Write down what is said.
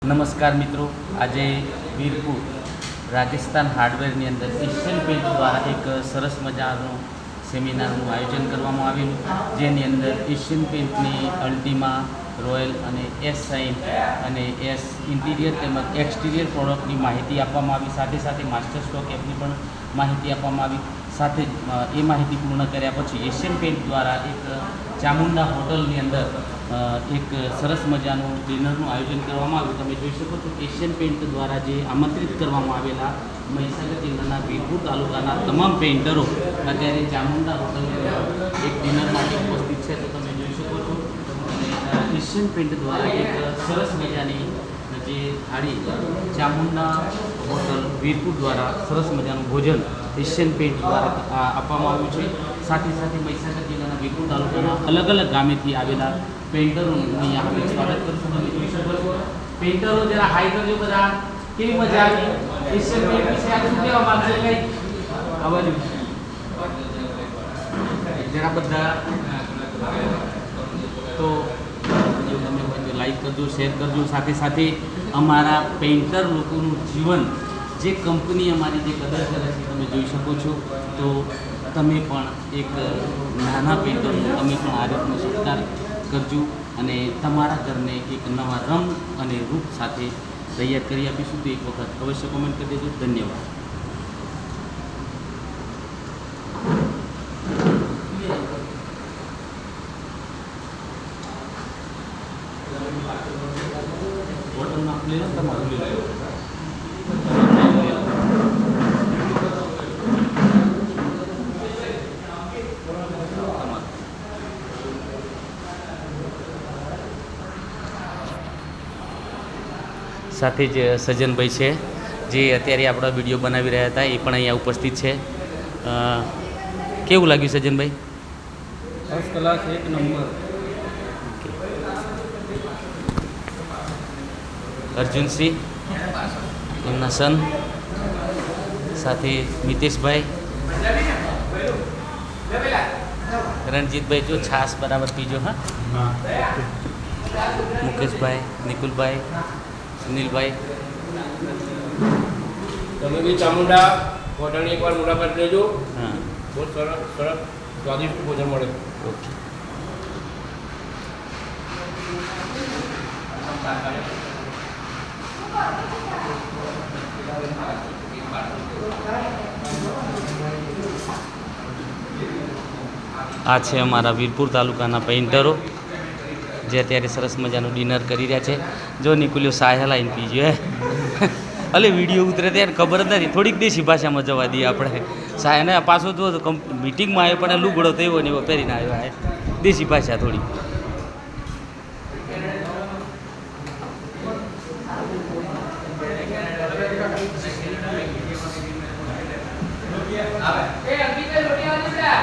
નમસ્કાર મિત્રો, આજે વીરપુર રાજસ્થાન હાર્ડવેરની અંદર એશિયન પેન્ટ દ્વારા એક સરસ મજાનું સેમિનારનું આયોજન કરવામાં આવેલું, જેની અંદર એશિયન પેન્ટની અલ્ટિમા, રોયલ અને એસ સાઇન અને એસ ઇન્ટિરિયર તેમજ એક્સટિરિયર પ્રોડક્ટની માહિતી આપવામાં આવી. સાથે સાથે માસ્ટર સ્ટોક એપની પણ માહિતી આપવામાં આવી. સાથે જ એ માહિતી પૂર્ણ કર્યા પછી એશિયન પેન્ટ દ્વારા એક ચામુંડા હોટલની અંદર એક સરસ મજાનું ડિનરનું આયોજન કરવામાં આવ્યું. તમે જોઈ શકો છો એશિયન પેન્ટ દ્વારા જે આમંત્રિત કરવામાં આવેલા મહીસાગર જિલ્લાના વીરપુર તાલુકાના તમામ પેઇન્ટરો અત્યારે ચામુંડા હોટલની અંદર એક ડિનર માટે ઉપસ્થિત છે. તો તમે જોઈ શકો છો અને એશિયન પેન્ટ દ્વારા એક સરસ મજાની જે થાળી ચામુંડા હોટલ વીરપુર દ્વારા સરસ મજાનું ભોજન એશિયન પેન્ટ દ્વારા આપવામાં આવ્યું છે. સાથે સાથે મહીસાગર જિલ્લાના વીરપુર તાલુકાના અલગ અલગ ગામેથી આવેલા પેઇન્ટરોનું અહીંયા આપણે સ્વાગત કરશું. તમે જોઈ શકો છો પેઇન્ટરો જરા હાઈ કરજો બધા. કેવી મજા આવી એશિયન પેન્ટ વિશે આ શું કહેવા માંગશે? કઈ આ બાજુ જરા બધા તો તમે લાઈક કરજો, શેર કરજો. સાથે સાથે અમારા પેઇન્ટર લોકોનું જીવન જે કંપની અમારી જે કદર કરે છે તમે જોઈ શકો છો. તો તમે પણ એક નાના પેઇન્ટરનો તમે પણ આ રીતનો સત્કાર કરજો અને તમારા ઘરને એક નવા રંગ અને રૂપ સાથે તૈયાર કરી આપીશું. તો એક વખત અવશ્ય કોમેન્ટ કરી દેજો. ધન્યવાદ. હોટલમાં લઈ લો, તમારું લઈ લો. સાથે જ સજ્જનભાઈ છે જે અત્યારે આપણા વિડીયો બનાવી રહ્યા હતા, એ પણ અહીંયા ઉપસ્થિત છે. કેવું લાગ્યું સજ્જનભાઈ? ફર્સ્ટ ક્લાસ, એક નંબર. અર્જુનશ્રી, એમના સન, સાથે મિતેશભાઈ, રણજીતભાઈ, જો છાસ બરાબર પીજો. હા, મુકેશભાઈ, નિકુલભાઈ, સુનિલભાઈ. તમે બી ચામુંડા હોટલની એકવાર મુલાકાત લેજો. હા, બહુ સરસ સરસ સ્વાદિષ્ટ ભોજન મળે. ઓકે. આ છે અમારા વીરપુર તાલુકાના પેઇન્ટરો જે અત્યારે સરસ મજાનું ડિનર કરી રહ્યા છે. જો નિકુલ્યો સાહેલ આવીને પીજો. અલે વિડીયો ઉતરે ત્યારે ખબર જ નથી. થોડીક દેશી ભાષામાં જવા દઈએ આપણે. સાહેને પાછો તો મિટિંગમાં આવ્યો પણ લુગડો થયો ને એવો પહેરીને આવ્યો. આ દેશી ભાષા થોડી.